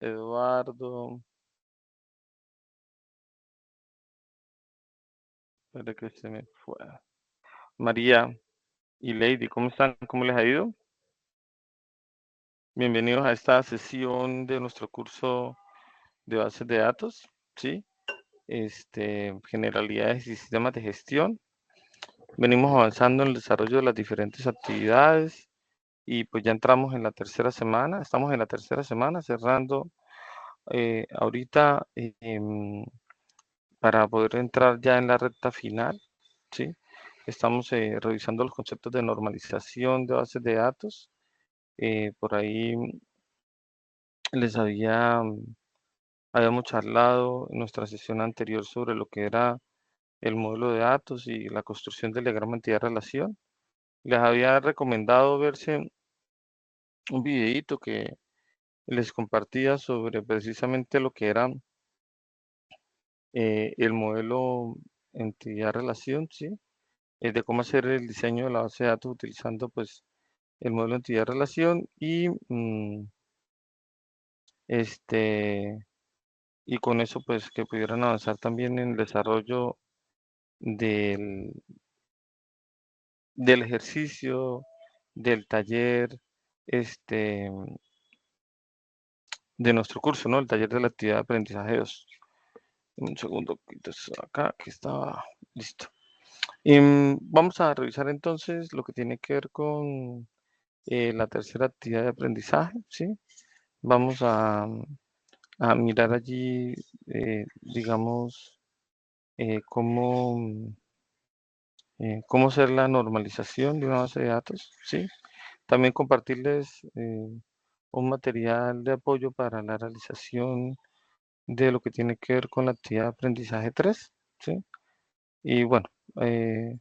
Eduardo, espera que se me fue. María y Lady, ¿cómo están? ¿Cómo les ha ido? Bienvenidos a esta sesión de nuestro curso de bases de datos, ¿sí? Generalidades y sistemas de gestión. Venimos avanzando en el desarrollo de las diferentes actividades y pues ya entramos en la tercera semana, estamos en la tercera semana cerrando ahorita para poder entrar ya en la recta final, ¿sí? Estamos revisando los conceptos de normalización de bases de datos. Por ahí habíamos charlado en nuestra sesión anterior sobre lo que era el modelo de datos y la construcción del diagrama entidad-relación. Les había recomendado verse un videíto que les compartía sobre precisamente lo que era el modelo entidad-relación, ¿sí? De cómo hacer el diseño de la base de datos utilizando pues el modelo entidad-relación este, y con eso pues que pudieran avanzar también en el desarrollo del, del ejercicio, del taller, este, de nuestro curso, ¿no? El taller de la actividad de aprendizaje 2. Un segundo, quito eso acá, que estaba listo. Y vamos a revisar entonces lo que tiene que ver con la tercera actividad de aprendizaje, ¿sí? Vamos a mirar allí, digamos, cómo, cómo hacer la normalización de una base de datos, ¿sí? También compartirles un material de apoyo para la realización de lo que tiene que ver con la actividad de aprendizaje 3, ¿sí? Y bueno, eh,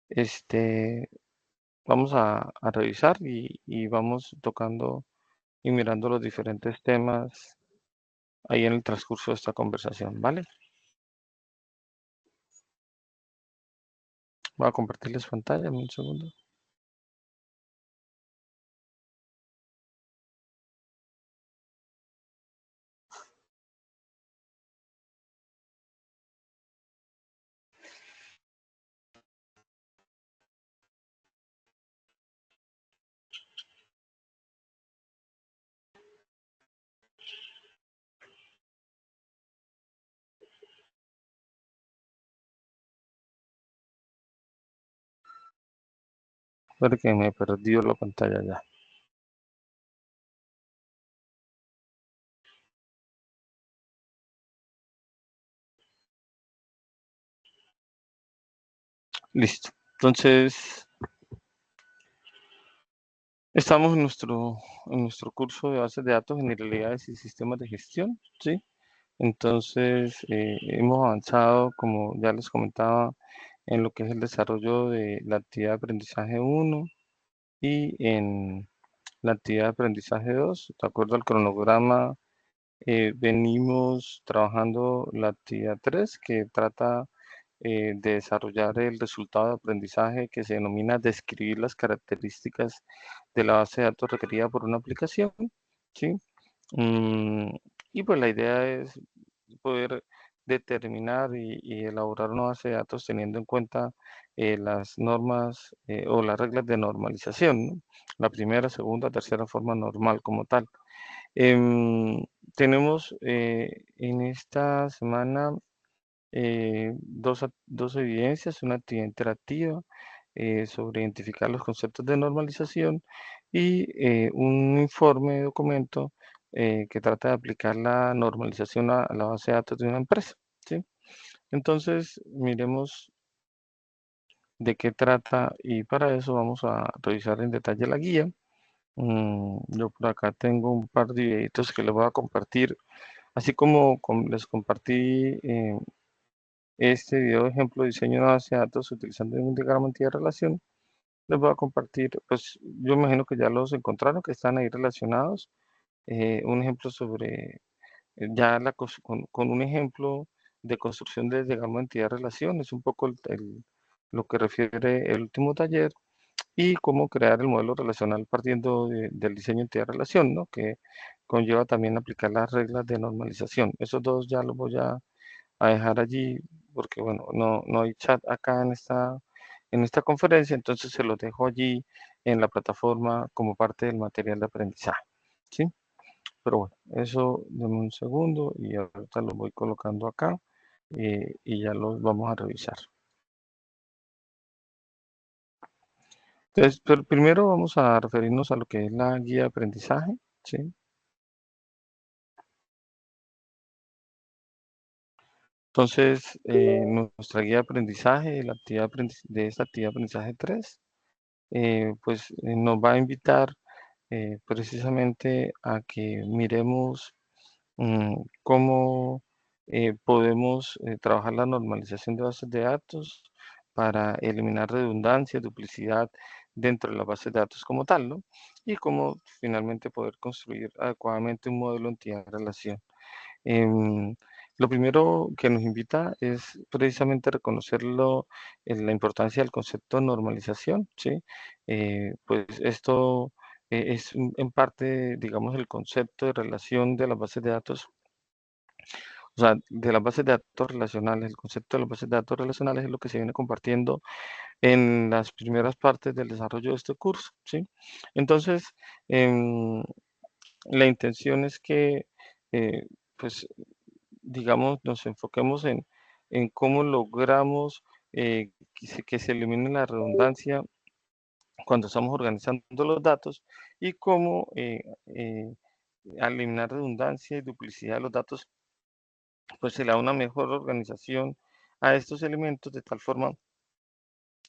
este, vamos a revisar y vamos tocando y mirando los diferentes temas ahí en el transcurso de esta conversación, ¿vale? Voy a compartirles pantalla en un segundo. Porque me perdió la pantalla ya. Listo. Entonces, estamos en nuestro curso de bases de datos, generalidades y sistemas de gestión, ¿sí? Entonces, hemos avanzado, como ya les comentaba, en lo que es el desarrollo de la actividad de aprendizaje 1 y en la actividad de aprendizaje 2. De acuerdo al cronograma, venimos trabajando la actividad 3, que trata de desarrollar el resultado de aprendizaje que se denomina describir las características de la base de datos requerida por una aplicación, ¿sí? Mm, y pues la idea es poder determinar y elaborar una base de datos teniendo en cuenta las normas o las reglas de normalización, ¿no? La primera, segunda, tercera forma normal como tal. Em, Tenemos en esta semana dos evidencias, una actividad interactiva sobre identificar los conceptos de normalización y un informe de documento que trata de aplicar la normalización a la base de datos de una empresa, ¿sí? Entonces, miremos de qué trata y para eso vamos a revisar en detalle la guía. Yo por acá tengo un par de videitos que les voy a compartir, así como les compartí este video de ejemplo de diseño de una base de datos utilizando un diagrama entidad-relación. Les voy a compartir, pues yo imagino que ya los encontraron, que están ahí relacionados. Un ejemplo sobre, con un ejemplo de construcción de diagrama entidad-relación, es un poco lo que refiere el último taller. y cómo crear el modelo relacional partiendo del diseño de entidad-relación, ¿no? Que conlleva también aplicar las reglas de normalización. Esos dos ya los voy a dejar allí porque, bueno, no hay chat acá en esta conferencia, entonces se los dejo allí en la plataforma como parte del material de aprendizaje, ¿sí? Pero bueno, eso, deme un segundo y ahorita lo voy colocando acá y ya los vamos a revisar. Entonces, pero primero vamos a referirnos a lo que es la guía de aprendizaje, ¿sí? Entonces, nuestra guía de aprendizaje, de esta actividad de aprendizaje 3, pues nos va a invitar precisamente a que miremos cómo podemos trabajar la normalización de bases de datos para eliminar redundancia, duplicidad dentro de las bases de datos como tal, ¿no? Y cómo finalmente poder construir adecuadamente un modelo entidad-relación. Em, lo primero que nos invita es precisamente reconocerlo, la importancia del concepto de normalización, ¿sí? Pues esto es en parte, digamos, el concepto de relación de las bases de datos, o sea, de las bases de datos relacionales. El concepto de las bases de datos relacionales es lo que se viene compartiendo en las primeras partes del desarrollo de este curso, ¿sí? Entonces, em, la intención es que, eh, pues, digamos, nos enfoquemos en cómo logramos que se elimine la redundancia cuando estamos organizando los datos y cómo al eliminar redundancia y duplicidad de los datos, pues se le da una mejor organización a estos elementos de tal forma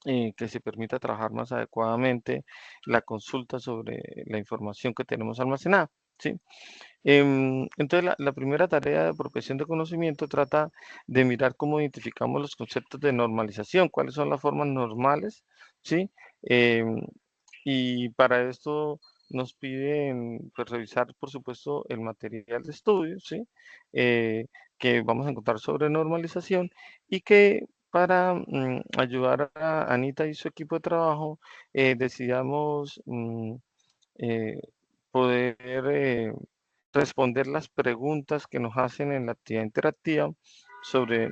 que se permita trabajar más adecuadamente la consulta sobre la información que tenemos almacenada, ¿sí? Entonces, la primera tarea de apropiación de conocimiento trata de mirar cómo identificamos los conceptos de normalización, cuáles son las formas normales, ¿sí? Em, y para esto nos piden pues, revisar, por supuesto, el material de estudio, ¿sí? Que vamos a encontrar sobre normalización y que para ayudar a Anita y su equipo de trabajo, decidamos eh, poder responder las preguntas que nos hacen en la actividad interactiva sobre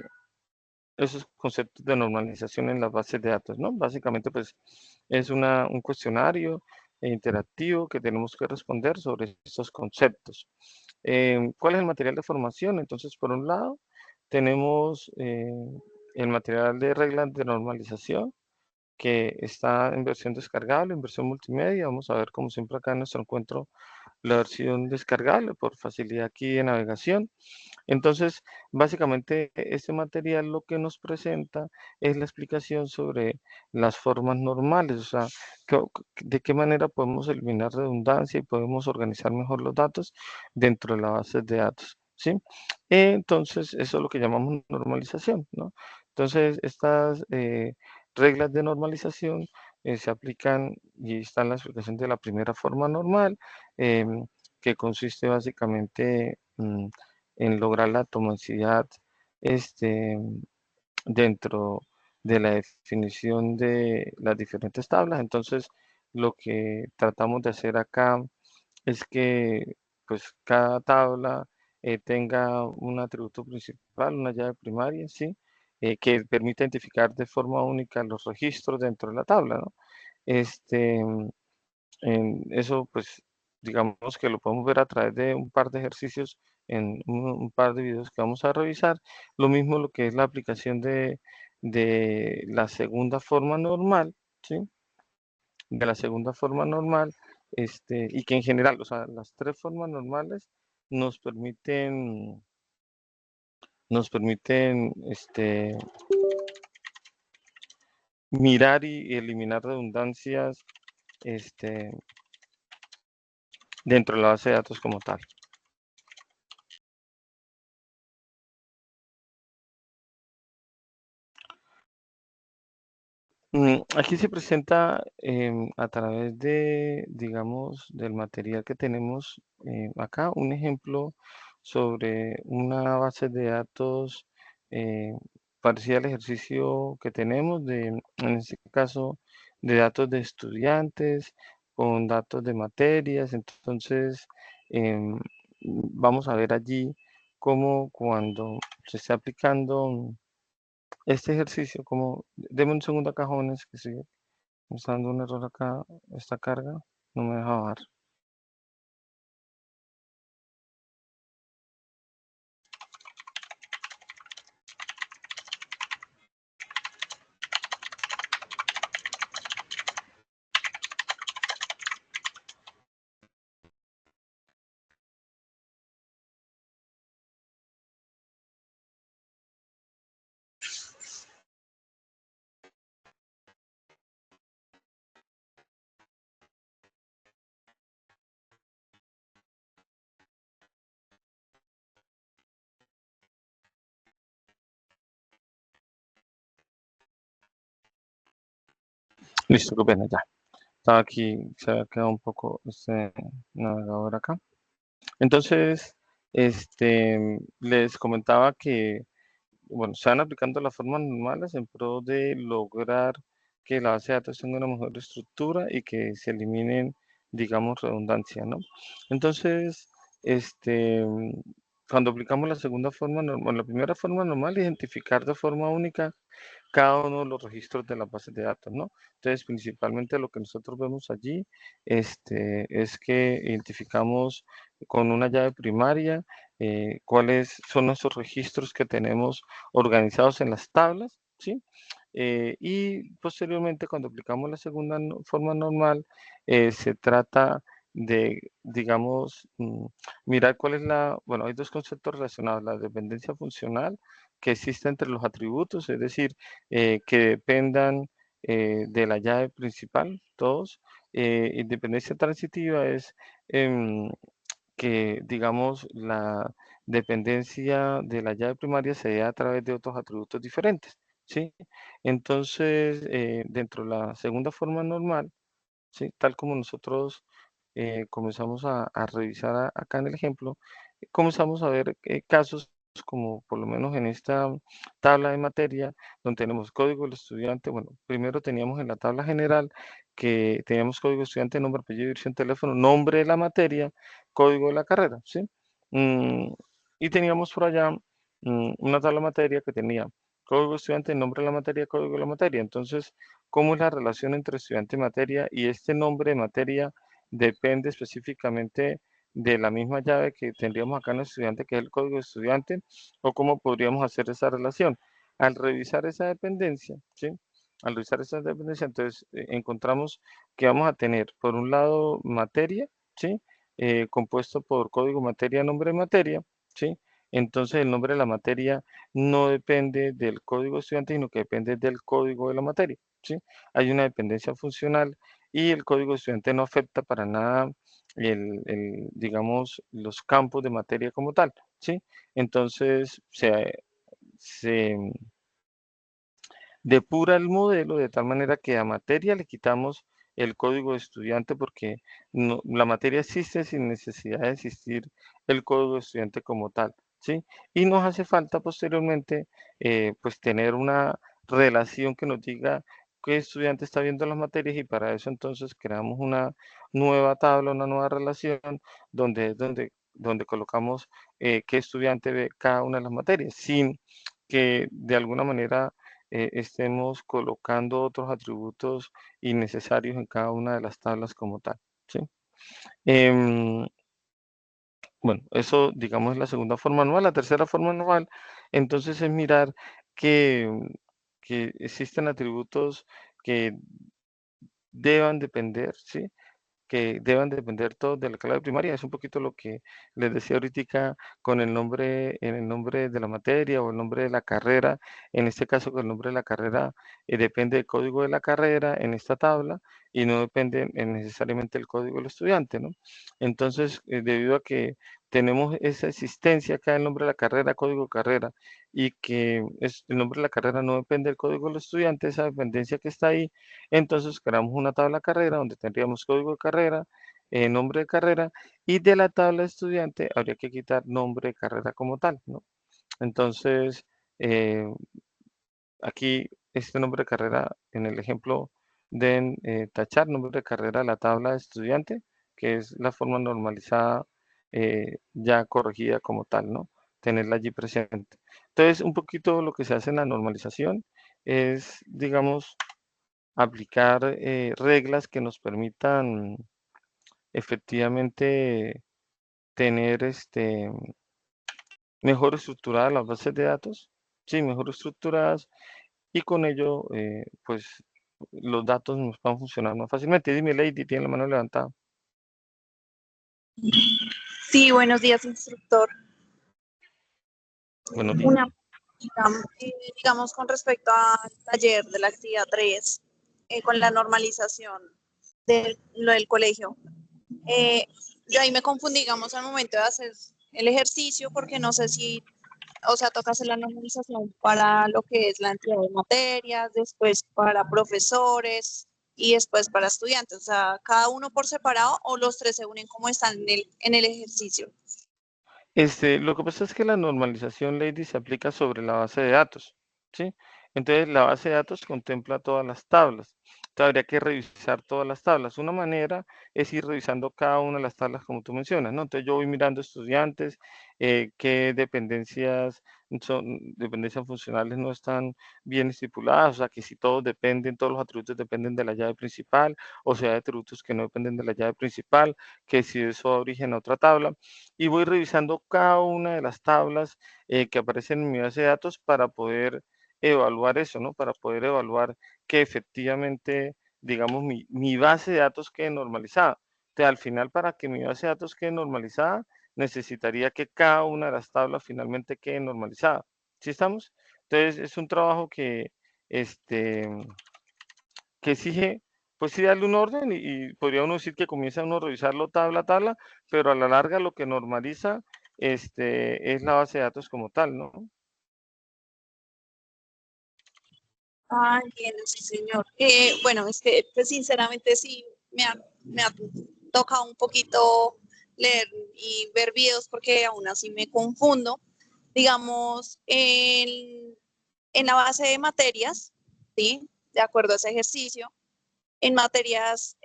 esos conceptos de normalización en las bases de datos, ¿no? Básicamente, pues, es un cuestionario interactivo que tenemos que responder sobre estos conceptos. ¿Cuál es el material de formación? Entonces, por un lado, tenemos el material de reglas de normalización, que está en versión descargable, en versión multimedia. Vamos a ver, como siempre, acá en nuestro encuentro, la versión descargable por facilidad aquí de navegación. Entonces, básicamente, este material lo que nos presenta es la explicación sobre las formas normales, o sea, de qué manera podemos eliminar redundancia y podemos organizar mejor los datos dentro de la base de datos, ¿sí? Entonces, eso es lo que llamamos normalización, ¿no? Entonces, estas reglas de normalización se aplican y están en la explicación de la primera forma normal, que consiste básicamente en lograr la atomicidad este, dentro de la definición de las diferentes tablas. Entonces, lo que tratamos de hacer acá es que pues cada tabla tenga un atributo principal, una llave primaria, ¿sí? Que permita identificar de forma única los registros dentro de la tabla, ¿no? Este, eso, pues, digamos que lo podemos ver a través de un par de ejercicios en un par de videos que vamos a revisar. Lo mismo lo que es la aplicación de la segunda forma normal, ¿sí? De la segunda forma normal, y que en general, o sea, las tres formas normales nos permiten, mirar y eliminar redundancias, este, dentro de la base de datos como tal. Aquí se presenta a través de, digamos, del material que tenemos acá, un ejemplo sobre una base de datos eh, parecida al ejercicio que tenemos en este caso, de datos de estudiantes, con datos de materias. Entonces, vamos a ver allí cómo cuando se esté aplicando este ejercicio, como, deme un segundo acá, jóvenes, que sigue usando un error acá, esta carga, no me deja bajar. Listo, qué pena, ya. Estaba aquí, se ha quedado un poco este navegador acá. Entonces, les comentaba que, bueno, se van aplicando las formas normales en pro de lograr que la base de datos tenga una mejor estructura y que se eliminen, digamos, redundancia, ¿no? Entonces, cuando aplicamos la segunda forma normal, la primera forma normal, identificar de forma única cada uno de los registros de las bases de datos, ¿no? Entonces, principalmente lo que nosotros vemos allí, es que identificamos con una llave primaria cuáles son nuestros registros que tenemos organizados en las tablas, ¿sí? Y posteriormente, cuando aplicamos la segunda forma normal, se trata de, digamos, mirar cuál es bueno, hay dos conceptos relacionados, la dependencia funcional que existe entre los atributos, es decir, que dependan de la llave principal, todos. Independencia transitiva es que, digamos, la dependencia de la llave primaria se da a través de otros atributos diferentes, ¿sí? Entonces, dentro de la segunda forma normal, ¿sí? Tal como nosotros comenzamos a revisar acá en el ejemplo, comenzamos a ver casos como por lo menos en esta tabla de materia, donde tenemos código del estudiante. Bueno, primero teníamos en la tabla general que teníamos código estudiante, nombre, apellido, dirección, teléfono, nombre de la materia, código de la carrera, ¿sí? Mm, y teníamos por allá una tabla de materia que tenía código estudiante, nombre de la materia, código de la materia. Entonces, ¿cómo es la relación entre estudiante y materia? Y este nombre de materia depende específicamente de la misma llave que tendríamos acá en el estudiante, que es el código de estudiante, o cómo podríamos hacer esa relación. Al revisar esa dependencia, ¿sí? Al revisar esa dependencia, entonces encontramos que vamos a tener, por un lado, materia, ¿sí? Compuesto por código materia, nombre de materia, ¿sí? Entonces el nombre de la materia no depende del código estudiante, sino que depende del código de la materia, ¿sí? Hay una dependencia funcional y el código estudiante no afecta para nada digamos, los campos de materia como tal, ¿sí? Entonces, se depura el modelo de tal manera que a materia le quitamos el código de estudiante porque la materia existe sin necesidad de existir el código de estudiante como tal, ¿sí? Y nos hace falta posteriormente, pues tener una relación que nos diga qué estudiante está viendo las materias y para eso entonces creamos una nueva tabla, una nueva relación donde colocamos qué estudiante ve cada una de las materias, sin que de alguna manera estemos colocando otros atributos innecesarios en cada una de las tablas como tal, ¿sí? Em, bueno, eso digamos es la segunda forma anual. La tercera forma anual, entonces es mirar que, que existen atributos que deban depender, ¿sí? Que deban depender todos de la clave primaria. Es un poquito lo que les decía ahorita con el nombre, en el nombre de la materia o el nombre de la carrera. En este caso, con el nombre de la carrera depende del código de la carrera en esta tabla y no depende necesariamente del código del estudiante, ¿no? Entonces, debido a que tenemos esa existencia acá el nombre de la carrera, código de carrera, y que el nombre de la carrera no depende del código del estudiante, esa dependencia que está ahí, entonces creamos una tabla carrera donde tendríamos código de carrera, nombre de carrera y de la tabla de estudiante habría que quitar nombre de carrera como tal, ¿no? Entonces, aquí este nombre de carrera en el ejemplo deben tachar nombre de carrera de la tabla de estudiante, que es la forma normalizada ya corregida como tal, ¿no? Tenerla allí presente. Entonces, un poquito lo que se hace en la normalización es, digamos, aplicar reglas que nos permitan efectivamente tener mejor estructuradas las bases de datos, sí, mejor estructuradas, y con ello, pues, los datos nos van a funcionar más fácilmente. Dime, Lady, tiene la mano levantada. Sí, buenos días, instructor. Buenos días. Una, digamos, con respecto al taller de la actividad 3, con la normalización de lo del colegio. Eh, yo ahí me confundí, digamos, al momento de hacer el ejercicio, porque no sé si, o sea, toca hacer la normalización para lo que es la entidad de materias, después para profesores y después para estudiantes. O sea, cada uno por separado o los tres se unen como están en el ejercicio. Lo que pasa es que la normalización, Lady, se aplica sobre la base de datos, ¿sí? Entonces, la base de datos contempla todas las tablas. Entonces, habría que revisar todas las tablas. Una manera es ir revisando cada una de las tablas como tú mencionas, ¿no? Entonces, yo voy mirando estudiantes, qué dependencias funcionales no están bien estipuladas, o sea, que si todos dependen, todos los atributos dependen de la llave principal, o sea, hay atributos que no dependen de la llave principal, que si eso da origen a otra tabla, y voy revisando cada una de las tablas que aparecen en mi base de datos para poder evaluar eso, ¿no? Para poder evaluar que efectivamente, digamos, mi base de datos quede normalizada. Entonces, al final, para que mi base de datos quede normalizada, necesitaría que cada una de las tablas finalmente quede normalizada. ¿Sí estamos? Entonces, es un trabajo este, que exige, pues sí, darle un orden y podría uno decir que comienza uno a revisarlo tabla a tabla, pero a la larga lo que normaliza es la base de datos como tal, ¿no? Ah, entiendo, sí, señor. Bueno, es que pues, sinceramente sí me ha tocado un poquito leer y ver videos porque aún así me confundo. Digamos, en la base de materias, ¿sí? De acuerdo a ese ejercicio, en materias,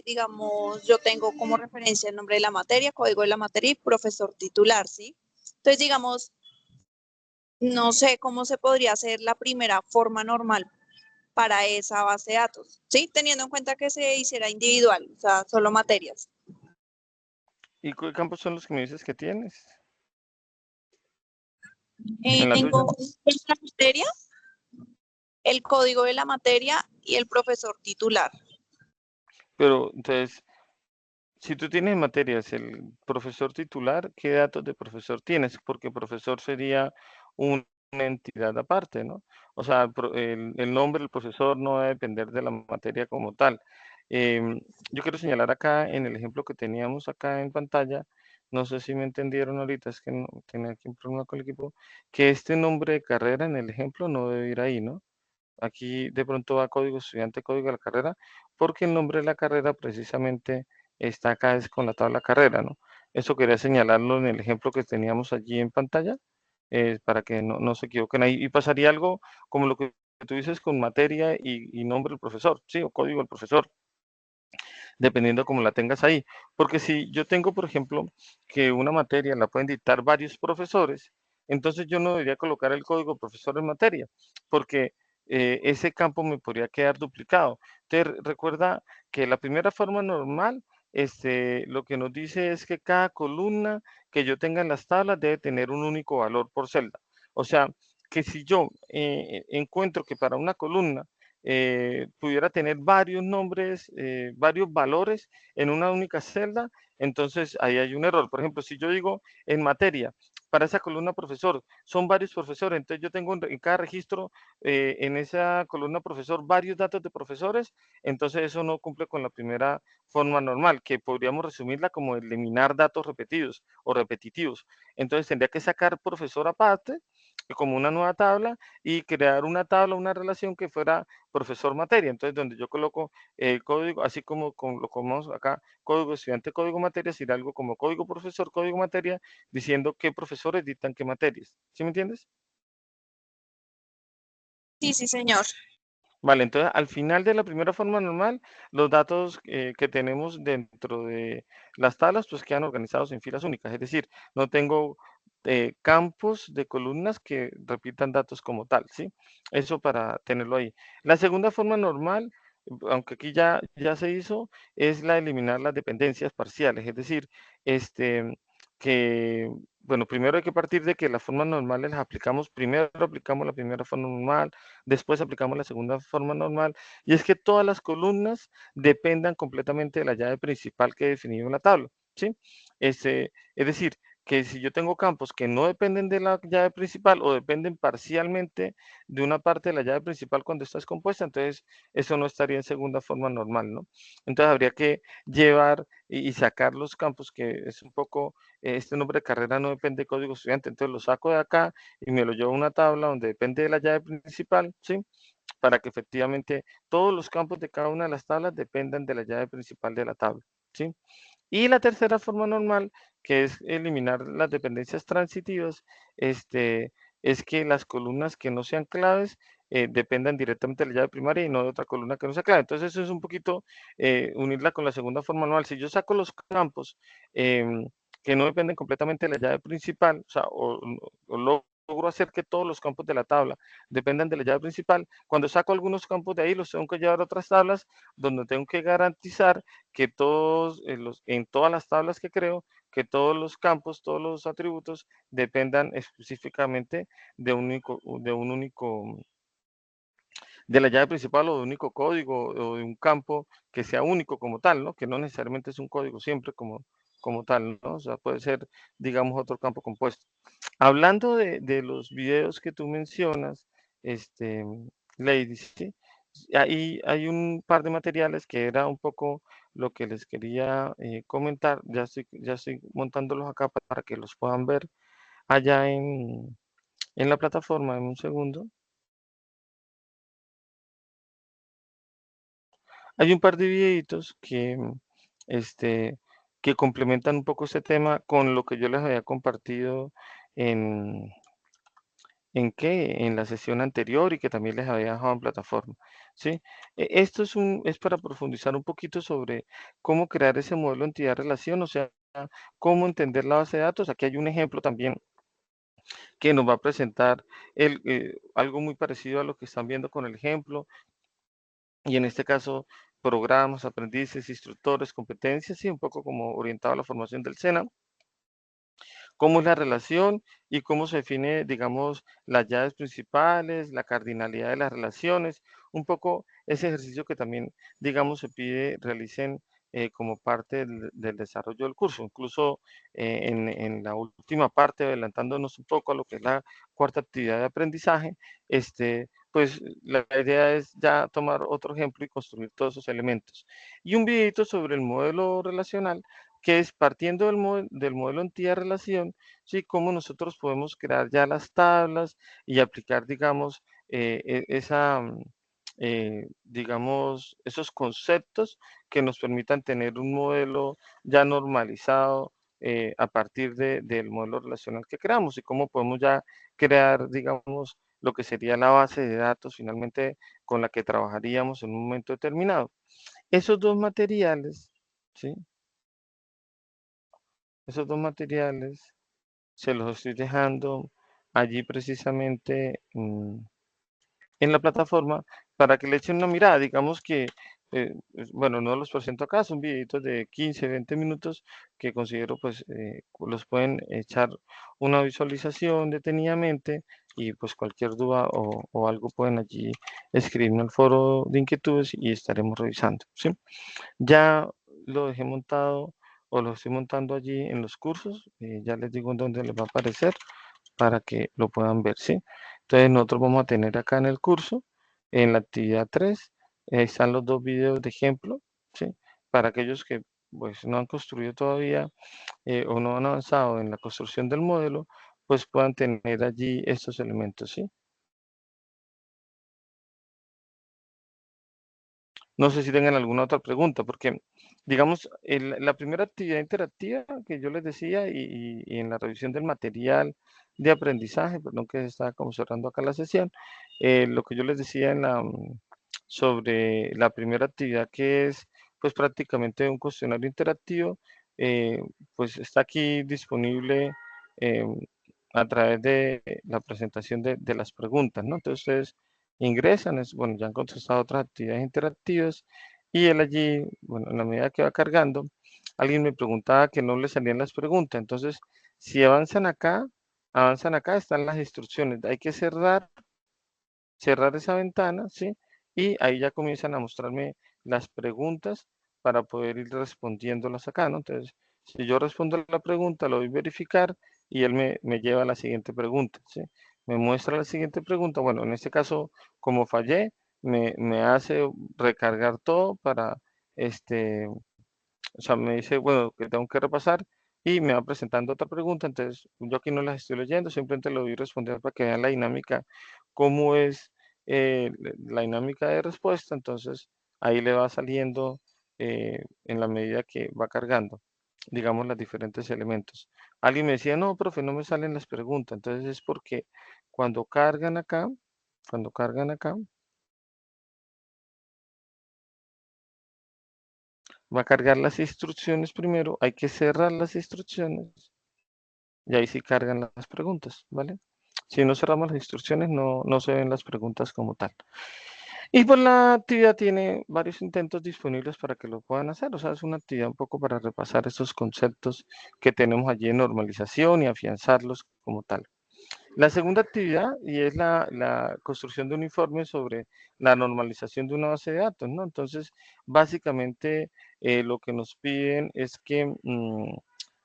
digamos, yo tengo como referencia el nombre de la materia, código de la materia y profesor titular, ¿sí? Entonces, digamos, no sé cómo se podría hacer la primera forma normal para esa base de datos, ¿sí? Teniendo en cuenta que se hiciera individual, o sea, solo materias. ¿Y qué campos son los que me dices que tienes en la tuya? Tengo la materia, el código de la materia y el profesor titular. Pero entonces, si tú tienes materias el profesor titular, ¿qué datos de profesor tienes? Porque profesor sería una entidad aparte, ¿no? O sea, el nombre del profesor no va a depender de la materia como tal. Yo quiero señalar acá en el ejemplo que teníamos acá en pantalla, no sé si me entendieron ahorita, es que no tenía aquí un problema con el equipo, que este nombre de carrera en el ejemplo no debe ir ahí, ¿no? Aquí de pronto va código estudiante, código de la carrera, porque el nombre de la carrera precisamente está acá es con la tabla carrera, ¿no? Eso quería señalarlo en el ejemplo que teníamos allí en pantalla, para que no se equivoquen ahí. Y pasaría algo como lo que tú dices con materia y nombre del profesor, sí, o código del profesor, dependiendo cómo la tengas ahí. Porque si yo tengo, por ejemplo, que una materia la pueden dictar varios profesores, entonces yo no debería colocar el código profesor en materia, porque ese campo me podría quedar duplicado. Entonces, recuerda que la primera forma normal, lo que nos dice es que cada columna que yo tenga en las tablas debe tener un único valor por celda. O sea, que si yo encuentro que para una columna pudiera tener varios nombres, varios valores en una única celda, entonces ahí hay un error. Por ejemplo, si yo digo en materia, para esa columna profesor, son varios profesores, entonces yo tengo en cada registro, en esa columna profesor, varios datos de profesores, entonces eso no cumple con la primera forma normal, que podríamos resumirla como eliminar datos repetidos o repetitivos. Entonces tendría que sacar profesor aparte, como una nueva tabla, y crear una tabla, una relación que fuera profesor materia. Entonces, donde yo coloco el código, así como lo comamos acá, código estudiante, código materia, sería algo como código profesor, código materia, diciendo qué profesores dictan qué materias. ¿Sí me entiendes? Sí, sí, señor. Vale, entonces al final de la primera forma normal, los datos que tenemos dentro de las tablas pues quedan organizados en filas únicas, es decir, no tengo campos de columnas que repitan datos como tal, ¿sí? Eso para tenerlo ahí. La segunda forma normal, aunque aquí ya se hizo, es la de eliminar las dependencias parciales, es decir, este, que, bueno, primero hay que partir de que las formas normales las aplicamos, primero aplicamos la primera forma normal, después aplicamos la segunda forma normal, y es que todas las columnas dependan completamente de la llave principal que he definido en la tabla, ¿sí? Es decir, que si yo tengo campos que no dependen de la llave principal o dependen parcialmente de una parte de la llave principal cuando está descompuesta, entonces eso no estaría en segunda forma normal, ¿no? Entonces habría que llevar y sacar los campos, que es un poco, este nombre de carrera no depende de código estudiante, entonces lo saco de acá y me lo llevo a una tabla donde depende de la llave principal, ¿sí? Para que efectivamente todos los campos de cada una de las tablas dependan de la llave principal de la tabla, ¿sí? Y la tercera forma normal, que es eliminar las dependencias transitivas, este, es que las columnas que no sean claves dependan directamente de la llave primaria y no de otra columna que no sea clave. Entonces eso es un poquito unirla con la segunda forma normal. Si yo saco los campos que no dependen completamente de la llave principal, o sea, o logro hacer que todos los campos de la tabla dependan de la llave principal, cuando saco algunos campos de ahí los tengo que llevar a otras tablas donde tengo que garantizar que todos en todas las tablas que creo, que todos los campos, todos los atributos dependan específicamente de un único, de la llave principal o de un único código o de un campo que sea único como tal, ¿no? Que no necesariamente es un código siempre como tal, ¿no? O sea, puede ser, digamos, otro campo compuesto. Hablando de los videos que tú mencionas, este, Lady, ¿sí? Hay un par de materiales que era un poco lo que les quería comentar. Ya estoy montándolos acá para que los puedan ver allá en la plataforma en un segundo. Hay un par de videitos este, que complementan un poco este tema con lo que yo les había compartido en, en la sesión anterior y que también les había dejado en plataforma, ¿sí? Esto es para profundizar un poquito sobre cómo crear ese modelo entidad-relación, o sea, cómo entender la base de datos. Aquí hay un ejemplo también que nos va a presentar algo muy parecido a lo que están viendo con el ejemplo, y en este caso, programas, aprendices, instructores, competencias, y un poco como orientado a la formación del SENA. Cómo es la relación y cómo se define, digamos, las llaves principales, la cardinalidad de las relaciones, un poco ese ejercicio que también, digamos, se pide realicen como parte del desarrollo del curso. Incluso en la última parte, adelantándonos un poco a lo que es la cuarta actividad de aprendizaje, pues la idea es ya tomar otro ejemplo y construir todos esos elementos. Y un videito sobre el modelo relacional que es partiendo del modelo entidad-relación, ¿sí? Cómo nosotros podemos crear ya las tablas y aplicar, digamos, digamos, esos conceptos que nos permitan tener un modelo ya normalizado a partir del modelo relacional que creamos y cómo podemos ya crear, digamos, lo que sería la base de datos finalmente con la que trabajaríamos en un momento determinado. Esos dos materiales, ¿sí? Esos dos materiales se los estoy dejando allí precisamente en la plataforma para que le echen una mirada. Digamos que, bueno, no los presento acá, son videitos de 15, 20 minutos que considero pues los pueden echar una visualización detenidamente y pues cualquier duda o algo pueden allí escribirme al foro de inquietudes y estaremos revisando, ¿sí? Ya lo dejé montado o lo estoy montando allí en los cursos, ya les digo en dónde les va a aparecer para que lo puedan ver, ¿sí? Entonces nosotros vamos a tener acá en el curso, en la actividad 3, están los dos videos de ejemplo, ¿sí? Para aquellos que pues no han construido todavía o no han avanzado en la construcción del modelo, pues puedan tener allí estos elementos, ¿sí? No sé si tengan alguna otra pregunta, porque, digamos, la primera actividad interactiva que yo les decía y en la revisión del material de aprendizaje, perdón que está como cerrando acá la sesión, lo que yo les decía sobre la primera actividad, que es pues prácticamente un cuestionario interactivo. Pues está aquí disponible eh, a través de la presentación de las preguntas, ¿no? Entonces ustedes ingresan, bueno, ya han contestado otras actividades interactivas y él allí, bueno, en la medida que va cargando, alguien me preguntaba que no le salían las preguntas. Entonces, si avanzan acá, están las instrucciones. Hay que cerrar esa ventana, ¿sí? Y ahí ya comienzan a mostrarme las preguntas para poder ir respondiéndolas acá, ¿no? Entonces, si yo respondo la pregunta, lo voy a verificar y él me lleva a la siguiente pregunta, ¿sí? Me muestra la siguiente pregunta. Bueno, en este caso, como fallé, me hace recargar todo para, o sea, me dice, bueno, que tengo que repasar y me va presentando otra pregunta. Entonces, yo aquí no las estoy leyendo, simplemente lo voy a responder para que vean la dinámica, cómo es la dinámica de respuesta. Entonces, ahí le va saliendo en la medida que va cargando, digamos, los diferentes elementos. Alguien me decía, no, profe, no me salen las preguntas. Entonces, es porque cuando cargan acá, cuando cargan acá, va a cargar las instrucciones primero, hay que cerrar las instrucciones y ahí sí cargan las preguntas, ¿vale? Si no cerramos las instrucciones, no se ven las preguntas como tal. Y pues la actividad tiene varios intentos disponibles para que lo puedan hacer. O sea, es una actividad un poco para repasar estos conceptos que tenemos allí en normalización y afianzarlos como tal. La segunda actividad, y es la construcción de un informe sobre la normalización de una base de datos, ¿no? Entonces, básicamente, lo que nos piden es que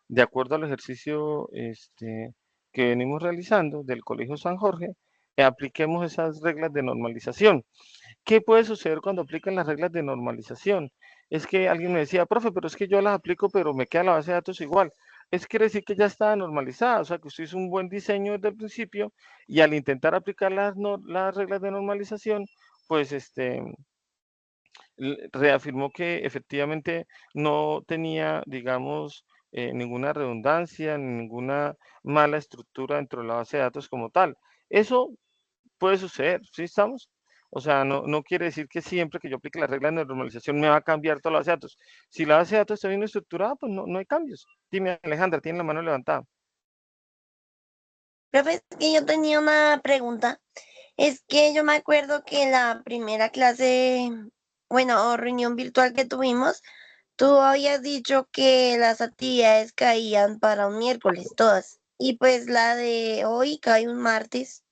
de acuerdo al ejercicio que venimos realizando del Colegio San Jorge, apliquemos esas reglas de normalización. ¿Qué puede suceder cuando aplican las reglas de normalización? Es que alguien me decía, profe, pero es que yo las aplico, pero me queda la base de datos igual. Es quiere decir que ya está normalizada, o sea, que usted hizo un buen diseño desde el principio y al intentar aplicar las reglas de normalización, pues reafirmó que efectivamente no tenía, digamos, ninguna redundancia, ninguna mala estructura dentro de la base de datos como tal. Eso puede suceder, ¿sí estamos? O sea, no quiere decir que siempre que yo aplique la regla de normalización me va a cambiar toda la base de datos. Si la base de datos está bien estructurada, pues no hay cambios. Dime, Alejandra, tiene la mano levantada. Profe, es que yo tenía una pregunta. Es que yo me acuerdo que en la primera clase, bueno, o reunión virtual que tuvimos, tú habías dicho que las actividades caían para un miércoles, todas. Y pues la de hoy cae un martes.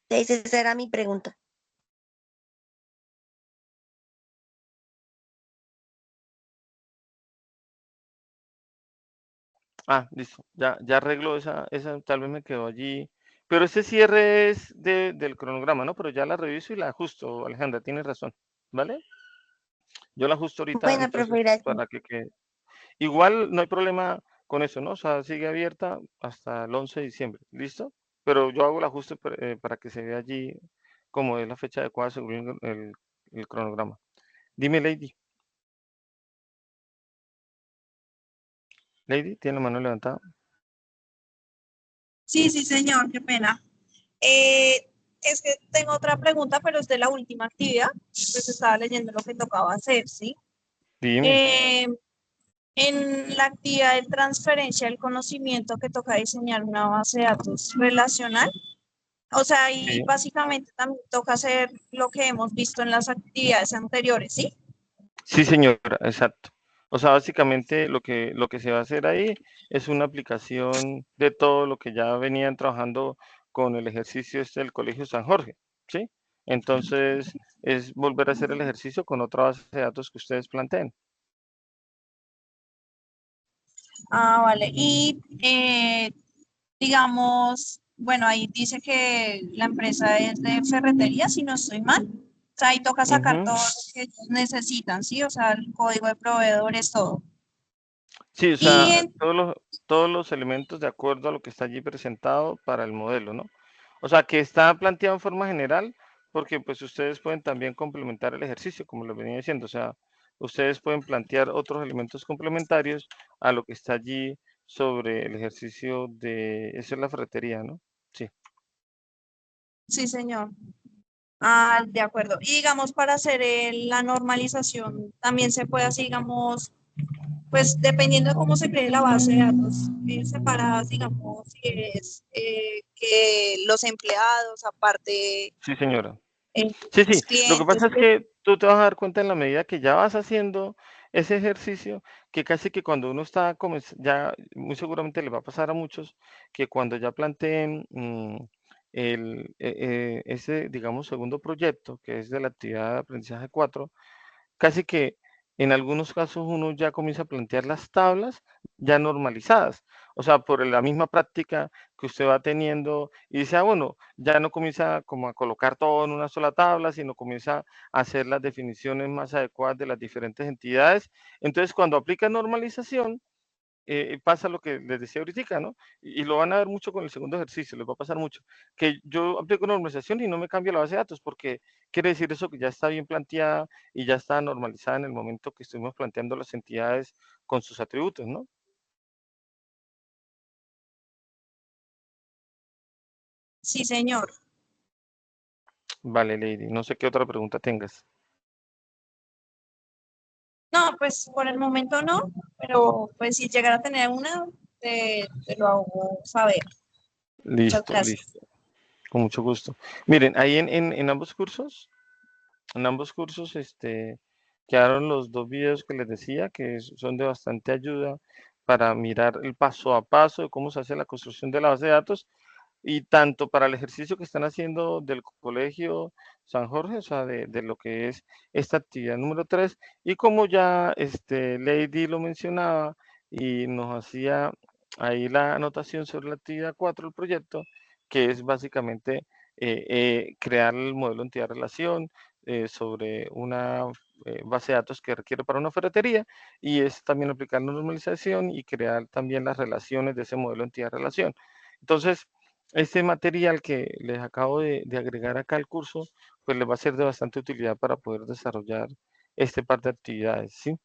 Esa era mi pregunta. Ah, listo. Ya arreglo esa tal vez me quedó allí. Pero ese cierre es del cronograma, ¿no? Pero ya la reviso y la ajusto, Alejandra, tienes razón, ¿vale? Yo la ajusto ahorita, Bueno, profe, entonces, gracias. para que quede. Igual no hay problema con eso, ¿no? O sea, sigue abierta hasta el 11 de diciembre, ¿listo? Pero yo hago el ajuste para que se vea allí como es la fecha adecuada según el cronograma. Dime, Lady. Lady, ¿tiene la mano levantada? Sí, sí, señor, qué pena. Es que tengo otra pregunta, pero es de la última actividad. Pues estaba leyendo lo que tocaba hacer, ¿sí? Dime. Eh, en la actividad de transferencia del conocimiento que toca diseñar una base de datos relacional, o sea, y Sí, básicamente también toca hacer lo que hemos visto en las actividades anteriores, ¿sí? sí, señora, exacto. O sea, básicamente lo que se va a hacer ahí es una aplicación de todo lo que ya venían trabajando con el ejercicio del Colegio San Jorge, ¿sí? Entonces, es volver a hacer el ejercicio con otra base de datos que ustedes planteen. Ah, vale. Y digamos, bueno, ahí dice que la empresa es de ferretería, si no estoy mal. O sea, ahí toca sacar Ujú. todo lo que ellos necesitan, ¿sí? O sea, el código de proveedores, todo. Sí, o Y sea, todos los elementos de acuerdo a lo que está allí presentado para el modelo, ¿no? O sea, que está planteado en forma general, porque pues ustedes pueden también complementar el ejercicio, como lo venía diciendo. O sea, ustedes pueden plantear otros elementos complementarios a lo que está allí sobre el ejercicio eso es la ferretería, ¿no? Sí. sí, señor. Ah, de acuerdo. Y digamos, para hacer la normalización, también se puede así, digamos, pues dependiendo de cómo se cree la base de datos, separadas, digamos, si es que los empleados, aparte, Sí, señora. eh, Sí, los sí. Lo que clientes, pasa es que tú te vas a dar cuenta en la medida que ya vas haciendo ese ejercicio, que casi que cuando uno está ya muy seguramente le va a pasar a muchos, que cuando ya planteen ese, digamos, segundo proyecto, que es de la actividad de aprendizaje 4, casi que en algunos casos uno ya comienza a plantear las tablas ya normalizadas, o sea, por la misma práctica que usted va teniendo y dice, bueno, ya no comienza como a colocar todo en una sola tabla, sino comienza a hacer las definiciones más adecuadas de las diferentes entidades. Entonces, cuando aplica normalización, pasa lo que les decía ahorita, ¿no? Y lo van a ver mucho con el segundo ejercicio, les va a pasar mucho, que yo aplico normalización y no me cambio la base de datos, porque quiere decir eso que ya está bien planteada y ya está normalizada en el momento que estuvimos planteando las entidades con sus atributos, ¿no? sí, señor. Vale, Lady, no sé qué otra pregunta tengas. No, pues por el momento no, pero pues si llegara a tener una, te lo hago saber. Muchas Listo, gracias. listo, con mucho gusto. Miren, ahí en ambos cursos, quedaron los dos videos que les decía, que son de bastante ayuda para mirar el paso a paso de cómo se hace la construcción de la base de datos y tanto para el ejercicio que están haciendo del Colegio San Jorge, o sea, de lo que es esta actividad número 3, y como ya Lady lo mencionaba y nos hacía ahí la anotación sobre la actividad 4 del proyecto, que es básicamente crear el modelo entidad-relación sobre una base de datos que requiere para una ferretería, y es también aplicar la normalización y crear también las relaciones de ese modelo entidad-relación. Entonces, este material que les acabo de agregar acá al curso, pues les va a ser de bastante utilidad para poder desarrollar este par de actividades, ¿sí?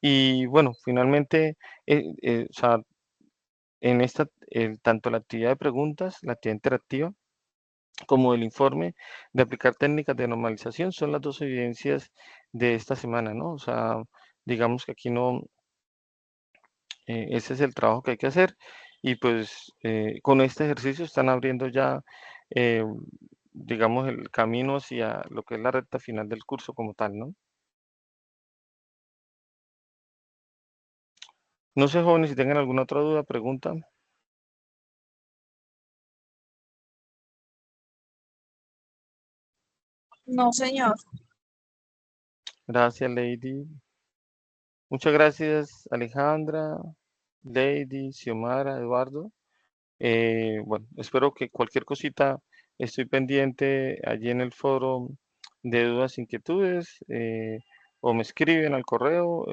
Y bueno, finalmente, o sea, en esta, tanto la actividad de preguntas, la actividad interactiva, como el informe de aplicar técnicas de normalización son las dos evidencias de esta semana, ¿no? O sea, digamos que aquí no, ese es el trabajo que hay que hacer y pues con este ejercicio están abriendo ya, eh, digamos, el camino hacia lo que es la recta final del curso como tal, ¿no? No sé, jóvenes, si tengan alguna otra duda, pregunta. No, señor. Gracias, Lady. Muchas gracias, Alejandra, Lady, Xiomara, Eduardo. Bueno, espero que cualquier cosita estoy pendiente allí en el foro de dudas, inquietudes, o me escriben al correo.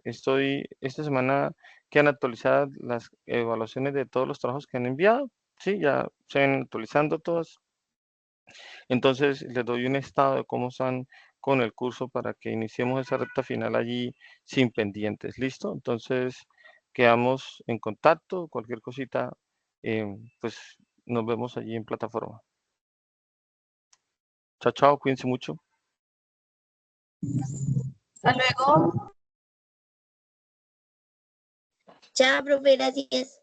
Esta semana quedan actualizadas las evaluaciones de todos los trabajos que han enviado. Sí, ya se ven actualizando todas. Entonces les doy un estado de cómo están con el curso para que iniciemos esa recta final allí sin pendientes. ¿Listo? Entonces quedamos en contacto. Cualquier cosita, pues nos vemos allí en plataforma. Chao, chao, cuídense mucho. Hasta luego. Chao, profe, gracias.